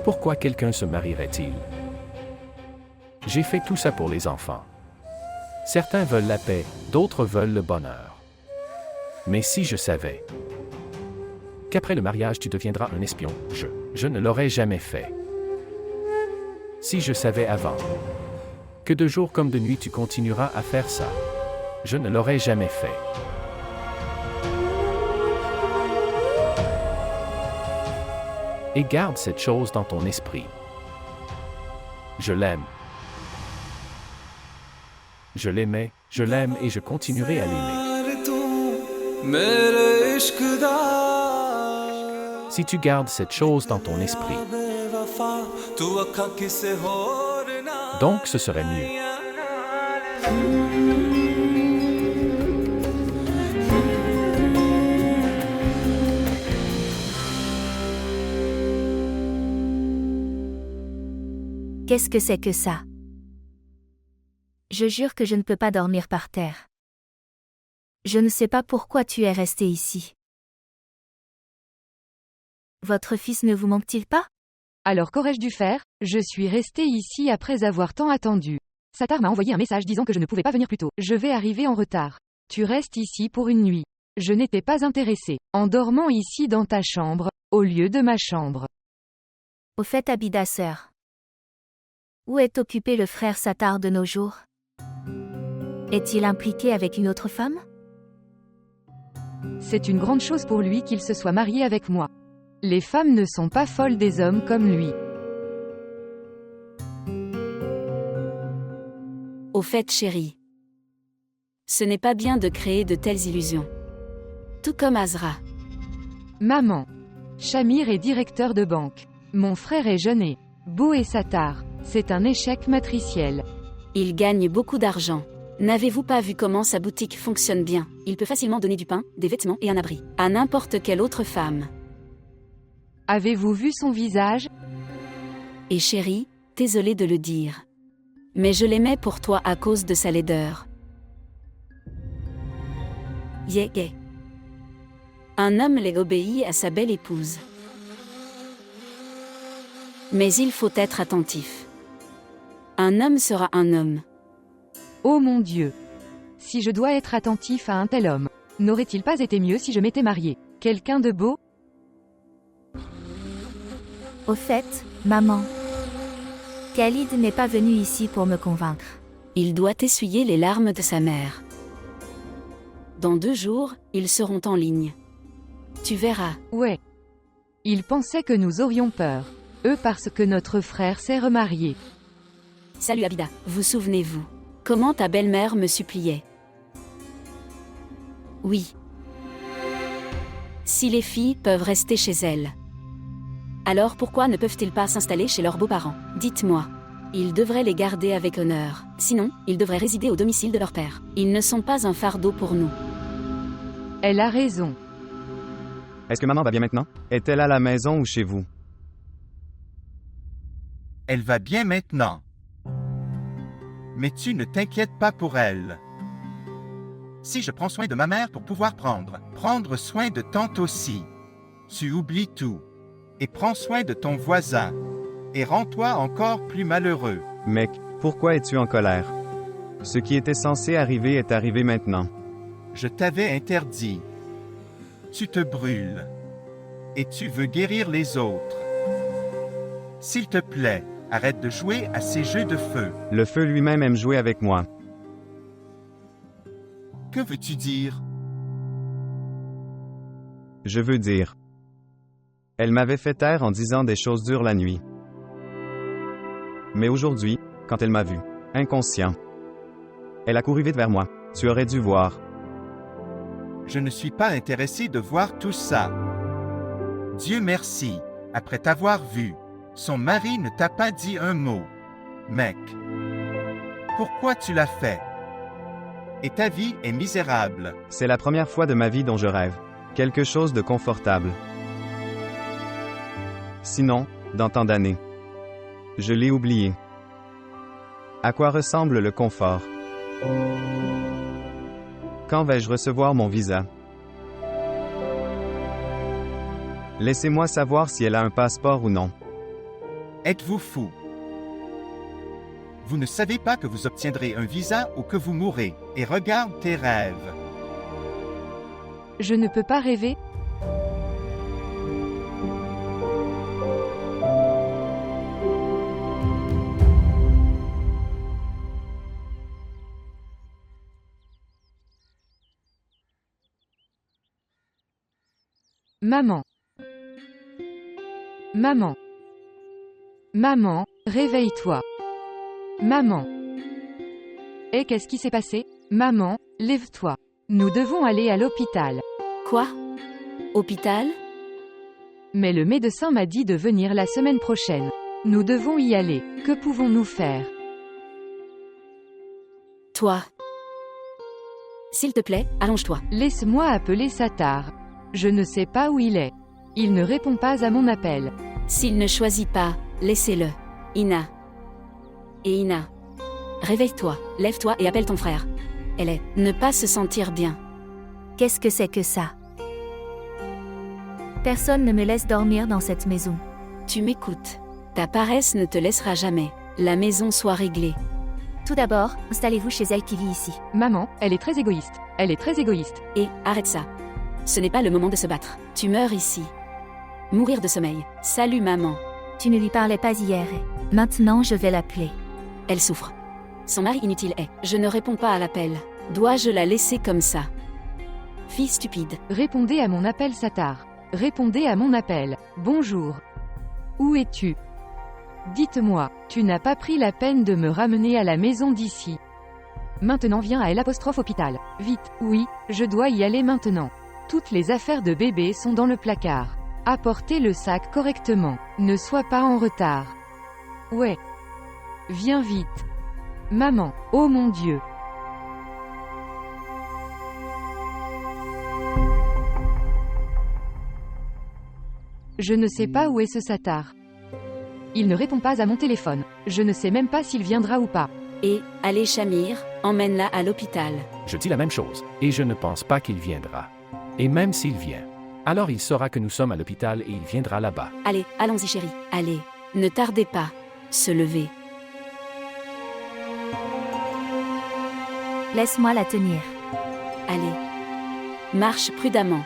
Pourquoi quelqu'un se marierait-il? J'ai fait tout ça pour les enfants. Certains veulent la paix, d'autres veulent le bonheur. Mais si je savais qu'après le mariage tu deviendras un espion, je ne l'aurais jamais fait. Si je savais avant que de jour comme de nuit tu continueras à faire ça, je ne l'aurais jamais fait. Et garde cette chose dans ton esprit. Je l'aime. Je l'aimais, je l'aime et je continuerai à l'aimer. Si tu gardes cette chose dans ton esprit, donc ce serait mieux. Qu'est-ce que c'est que ça? Je jure que je ne peux pas dormir par terre. Je ne sais pas pourquoi tu es resté ici. Votre fils ne vous manque-t-il pas? Alors qu'aurais-je dû faire? Je suis resté ici après avoir tant attendu. Satar m'a envoyé un message disant que je ne pouvais pas venir plus tôt. Je vais arriver en retard. Tu restes ici pour une nuit. Je n'étais pas intéressé. En dormant ici dans ta chambre, au lieu de ma chambre. Au fait, Abida sœur. Où est occupé le frère Satar de nos jours? Est-il impliqué avec une autre femme? C'est une grande chose pour lui qu'il se soit marié avec moi. Les femmes ne sont pas folles des hommes comme lui. Au fait, chérie, ce n'est pas bien de créer de telles illusions. Tout comme Azra. Maman. Shamir est directeur de banque. Mon frère est jeune et beau et Satar. C'est un échec matriciel. Il gagne beaucoup d'argent. N'avez-vous pas vu comment sa boutique fonctionne bien? Il peut facilement donner du pain, des vêtements et un abri à n'importe quelle autre femme. Avez-vous vu son visage? Et chérie, désolé de le dire, mais je l'aimais pour toi à cause de sa laideur. Yeah. Un homme les obéit à sa belle épouse. Mais il faut être attentif. Un homme sera un homme. Oh mon Dieu! Si je dois être attentif à un tel homme, n'aurait-il pas été mieux si je m'étais marié? Quelqu'un de beau? Au fait, maman, Khalid n'est pas venu ici pour me convaincre. Il doit essuyer les larmes de sa mère. Dans 2 jours, ils seront en ligne. Tu verras. Ouais. Ils pensaient que nous aurions peur. Eux parce que notre frère s'est remarié. Salut Abida, vous souvenez-vous comment ta belle-mère me suppliait? Oui. Si les filles peuvent rester chez elles, alors pourquoi ne peuvent-ils pas s'installer chez leurs beaux-parents? Dites-moi. Ils devraient les garder avec honneur. Sinon, ils devraient résider au domicile de leur père. Ils ne sont pas un fardeau pour nous. Elle a raison. Est-ce que maman va bien maintenant? Est-elle à la maison ou chez vous? Elle va bien maintenant. Mais tu ne t'inquiètes pas pour elle. Si je prends soin de ma mère pour pouvoir prendre soin de tante aussi, tu oublies tout. Et prends soin de ton voisin. Et rends-toi encore plus malheureux. Mec, pourquoi es-tu en colère? Ce qui était censé arriver est arrivé maintenant. Je t'avais interdit. Tu te brûles. Et tu veux guérir les autres. S'il te plaît, arrête de jouer à ces jeux de feu. Le feu lui-même aime jouer avec moi. Que veux-tu dire? Je veux dire. Elle m'avait fait taire en disant des choses dures la nuit. Mais aujourd'hui, quand elle m'a vu, inconscient, elle a couru vite vers moi. Tu aurais dû voir. Je ne suis pas intéressé de voir tout ça. Dieu merci, après t'avoir vu, son mari ne t'a pas dit un mot. Mec, pourquoi tu l'as fait? Et ta vie est misérable. C'est la première fois de ma vie dont je rêve. Quelque chose de confortable. Sinon, dans tant d'années, je l'ai oublié. À quoi ressemble le confort? Quand vais-je recevoir mon visa? Laissez-moi savoir si elle a un passeport ou non. Êtes-vous fou? Vous ne savez pas que vous obtiendrez un visa ou que vous mourrez, et regarde tes rêves. Je ne peux pas rêver? Maman. Maman. Maman, réveille-toi. Maman. Et qu'est-ce qui s'est passé? Maman, lève-toi. Nous devons aller à l'hôpital. Quoi? Hôpital? Mais le médecin m'a dit de venir la semaine prochaine. Nous devons y aller. Que pouvons-nous faire? Toi. S'il te plaît, allonge-toi. Laisse-moi appeler Satar. Je ne sais pas où il est. Il ne répond pas à mon appel. S'il ne choisit pas, laissez-le. Ina. Et Ina. Réveille-toi, lève-toi et appelle ton frère. Elle est. Ne pas se sentir bien. Qu'est-ce que c'est que ça? Personne ne me laisse dormir dans cette maison. Tu m'écoutes. Ta paresse ne te laissera jamais. La maison soit réglée. Tout d'abord, installez-vous chez elle qui vit ici. Maman, elle est très égoïste. Elle est très égoïste. Et, arrête ça. Ce n'est pas le moment de se battre. Tu meurs ici. Mourir de sommeil. Salut maman. Tu ne lui parlais pas hier et maintenant je vais l'appeler. Elle souffre. Son mari inutile est. Je ne réponds pas à l'appel. Dois-je la laisser comme ça? Fille stupide. Répondez à mon appel Satar. Répondez à mon appel. Bonjour. Où es-tu? Dites-moi, tu n'as pas pris la peine de me ramener à la maison d'ici. Maintenant viens à L''hôpital. Vite, oui, je dois y aller maintenant. Toutes les affaires de bébé sont dans le placard. Apportez le sac correctement. Ne sois pas en retard. Ouais. Viens vite. Maman, oh mon Dieu. Je ne sais pas où est ce Satar. Il ne répond pas à mon téléphone. Je ne sais même pas s'il viendra ou pas. Et, allez Shamir, emmène-la à l'hôpital. Je dis la même chose, et je ne pense pas qu'il viendra. Et même s'il vient, alors il saura que nous sommes à l'hôpital et il viendra là-bas. Allez, allons-y chérie. Allez, ne tardez pas. Se lever. Laisse-moi la tenir. Allez. Marche prudemment.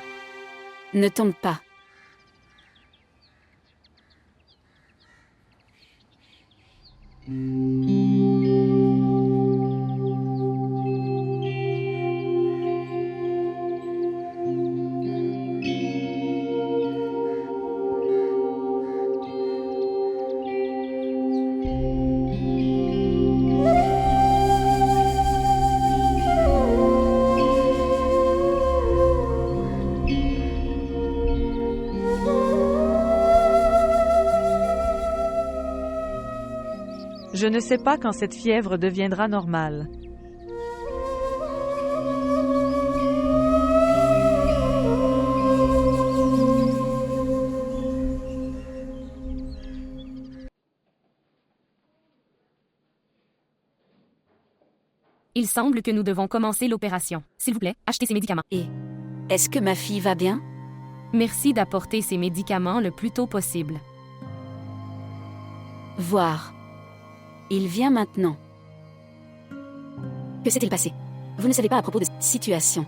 Ne tombe pas. Je ne sais pas quand cette fièvre deviendra normale. Il semble que nous devons commencer l'opération. S'il vous plaît, achetez ces médicaments. Et est-ce que ma fille va bien? Merci d'apporter ces médicaments le plus tôt possible. Voir. Il vient maintenant. Que s'est-il passé? Vous ne savez pas à propos de cette situation.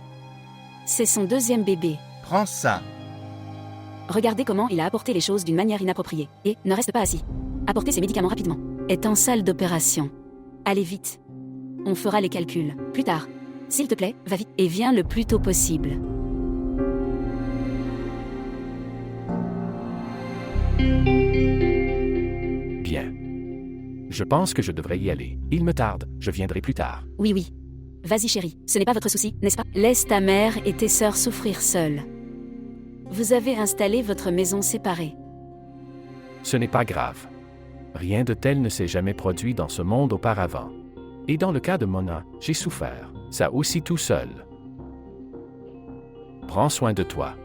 C'est son deuxième bébé. Prends ça. Regardez comment il a apporté les choses d'une manière inappropriée. Et ne reste pas assis. Apportez ces médicaments rapidement. Est en salle d'opération. Allez vite. On fera les calculs. Plus tard. S'il te plaît, va vite. Et viens le plus tôt possible. Bien. Je pense que je devrais y aller. Il me tarde, je viendrai plus tard. Oui, oui. Vas-y chérie, ce n'est pas votre souci, n'est-ce pas? Laisse ta mère et tes sœurs souffrir seules. Vous avez installé votre maison séparée. Ce n'est pas grave. Rien de tel ne s'est jamais produit dans ce monde auparavant. Et dans le cas de Mona, j'ai souffert, ça aussi tout seul. Prends soin de toi.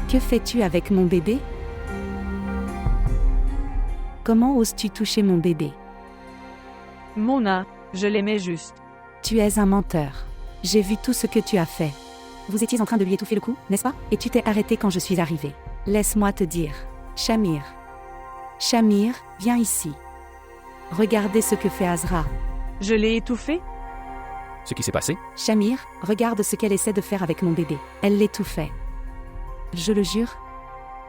Que fais-tu avec mon bébé? Comment oses-tu toucher mon bébé? Mona, je l'aimais juste. Tu es un menteur. J'ai vu tout ce que tu as fait. Vous étiez en train de lui étouffer le cou, n'est-ce pas? Et tu t'es arrêté quand je suis arrivée. Laisse-moi te dire. Shamir. Shamir, viens ici. Regardez ce que fait Azra. Je l'ai étouffé? Ce qui s'est passé? Shamir, regarde ce qu'elle essaie de faire avec mon bébé. Elle l'étouffait. Je le jure.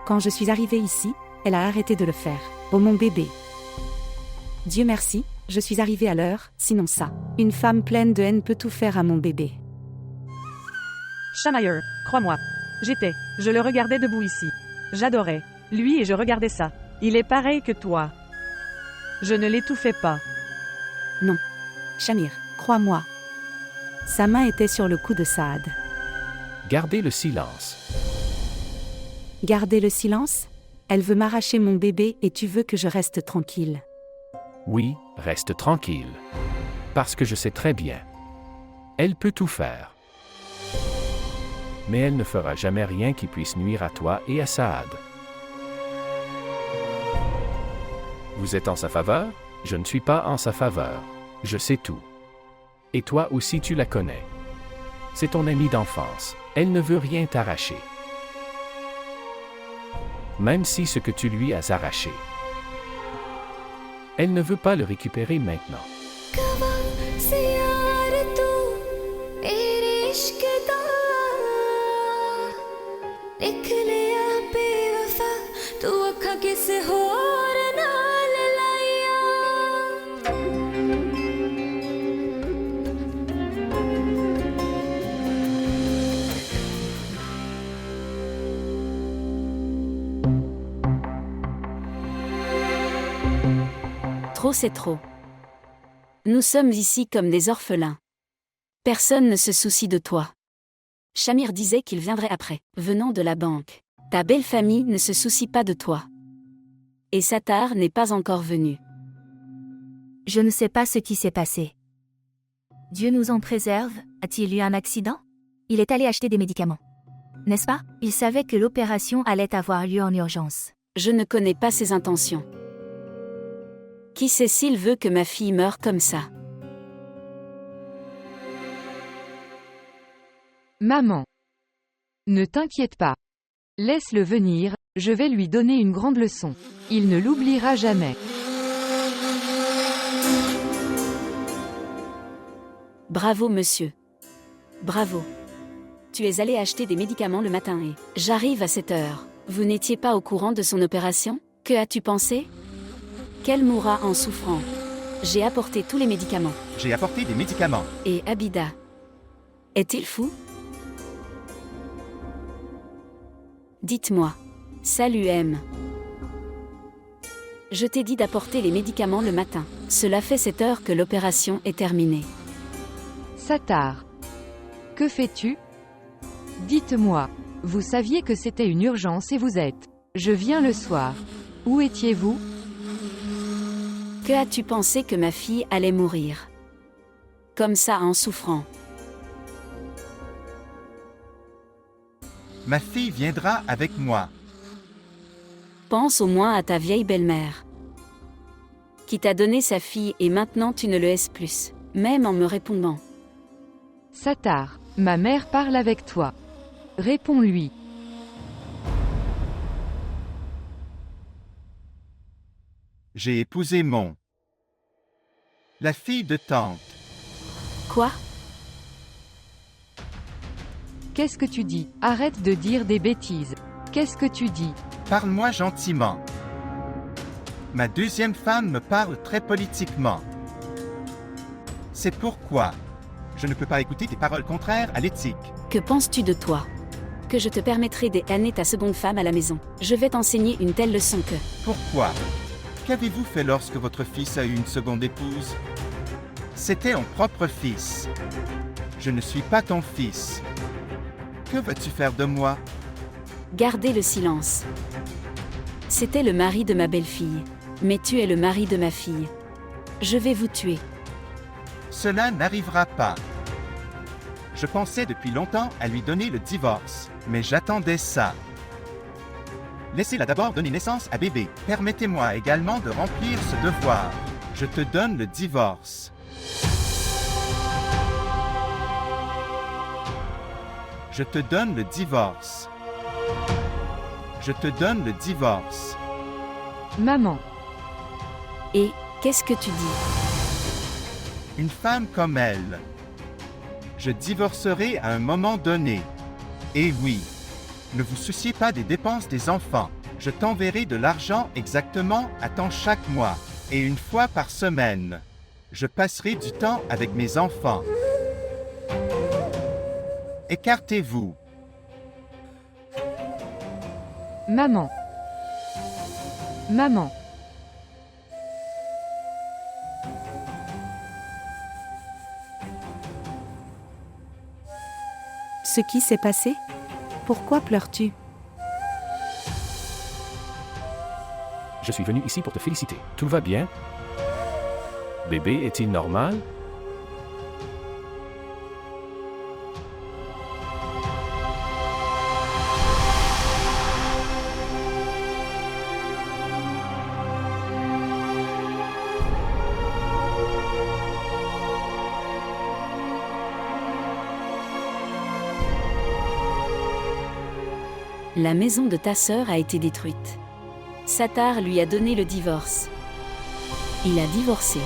Quand je suis arrivée ici, elle a arrêté de le faire. Oh mon bébé. Dieu merci, Je suis arrivée à l'heure, sinon ça. Une femme pleine de haine peut tout faire à mon bébé. Shamayer, crois-moi. Je le regardais debout ici. J'adorais. Lui et je regardais ça. Il est pareil que toi. Je ne l'étouffais pas. Non. Shamir, crois-moi. Sa main était sur le cou de Saad. Gardez le silence. Gardez le silence? Elle veut m'arracher mon bébé et tu veux que je reste tranquille. Oui, reste tranquille. Parce que je sais très bien. Elle peut tout faire. Mais elle ne fera jamais rien qui puisse nuire à toi et à Saad. Vous êtes en sa faveur? Je ne suis pas en sa faveur. Je sais tout. Et toi aussi tu la connais. C'est ton amie d'enfance. Elle ne veut rien t'arracher. Même si ce que tu lui as arraché. Elle ne veut pas le récupérer maintenant. Trop c'est trop. Nous sommes ici comme des orphelins. Personne ne se soucie de toi. Shamir disait qu'il viendrait après, venant de la banque. Ta belle famille ne se soucie pas de toi. Et Satar n'est pas encore venu. Je ne sais pas ce qui s'est passé. Dieu nous en préserve, a-t-il eu un accident? Il est allé acheter des médicaments. N'est-ce pas? Il savait que l'opération allait avoir lieu en urgence. Je ne connais pas ses intentions. Qui sait s'il veut que ma fille meure comme ça? Maman. Ne t'inquiète pas. Laisse-le venir, je vais lui donner une grande leçon. Il ne l'oubliera jamais. Bravo monsieur. Bravo. Tu es allé acheter des médicaments le matin et j'arrive à 7 heures. Vous n'étiez pas au courant de son opération? Que as-tu pensé? Qu'elle mourra en souffrant. J'ai apporté tous les médicaments. J'ai apporté des médicaments. Et Abida? Est-il fou? Dites-moi. Salut M. Je t'ai dit d'apporter les médicaments le matin. Cela fait 7 heures que l'opération est terminée. Satar. Que fais-tu? Dites-moi. Vous saviez que c'était une urgence et vous êtes. Je viens le soir. Où étiez-vous? Que as-tu pensé que ma fille allait mourir? Comme ça en souffrant. Ma fille viendra avec moi. Pense au moins à ta vieille belle-mère. Qui t'a donné sa fille et maintenant tu ne le laisses plus, même en me répondant. Satar, ma mère parle avec toi. Réponds-lui. J'ai épousé la fille de tante. Quoi? Qu'est-ce que tu dis? Arrête de dire des bêtises. Qu'est-ce que tu dis? Parle-moi gentiment. Ma deuxième femme me parle très politiquement. C'est pourquoi je ne peux pas écouter des paroles contraires à l'éthique. Que penses-tu de toi? Que je te permettrai d'amener ta seconde femme à la maison. Je vais t'enseigner une telle leçon que... Pourquoi? Qu'avez-vous fait lorsque votre fils a eu une seconde épouse? C'était mon propre fils. Je ne suis pas ton fils. Que vas-tu faire de moi? Gardez le silence. C'était le mari de ma belle-fille. Mais tu es le mari de ma fille. Je vais vous tuer. Cela n'arrivera pas. Je pensais depuis longtemps à lui donner le divorce, mais j'attendais ça. Laissez-la d'abord donner naissance à bébé. Permettez-moi également de remplir ce devoir. Je te donne le divorce. Je te donne le divorce. Je te donne le divorce. Maman. Et, qu'est-ce que tu dis? Une femme comme elle. Je divorcerai à un moment donné. Et oui, ne vous souciez pas des dépenses des enfants. Je t'enverrai de l'argent exactement à temps chaque mois, et une fois par semaine. Je passerai du temps avec mes enfants. Écartez-vous. Maman. Maman. Ce qui s'est passé? Pourquoi pleures-tu? Je suis venu ici pour te féliciter. Tout va bien? Bébé est-il normal? La maison de ta sœur a été détruite. Satar lui a donné le divorce. Il a divorcé.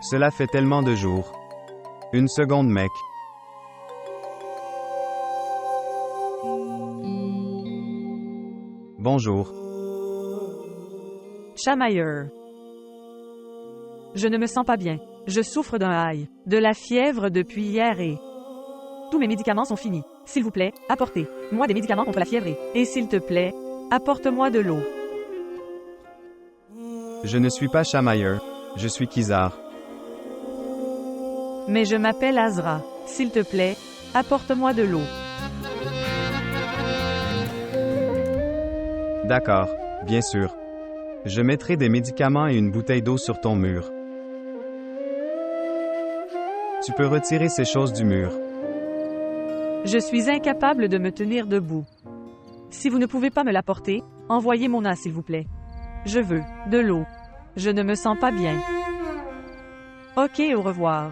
Cela fait tellement de jours. Une seconde, mec. Bonjour. Chamailleur. Je ne me sens pas bien. Je souffre d'un high, de la fièvre depuis hier et... Tous mes médicaments sont finis. S'il vous plaît, apportez-moi des médicaments contre la fièvre et s'il te plaît, apporte-moi de l'eau. Je ne suis pas chamailleur, je suis Kizar. Mais je m'appelle Azra. S'il te plaît, apporte-moi de l'eau. D'accord, bien sûr. Je mettrai des médicaments et une bouteille d'eau sur ton mur. Tu peux retirer ces choses du mur. Je suis incapable de me tenir debout. Si vous ne pouvez pas me l'apporter, envoyez mon as, s'il vous plaît. Je veux de l'eau. Je ne me sens pas bien. Ok, au revoir.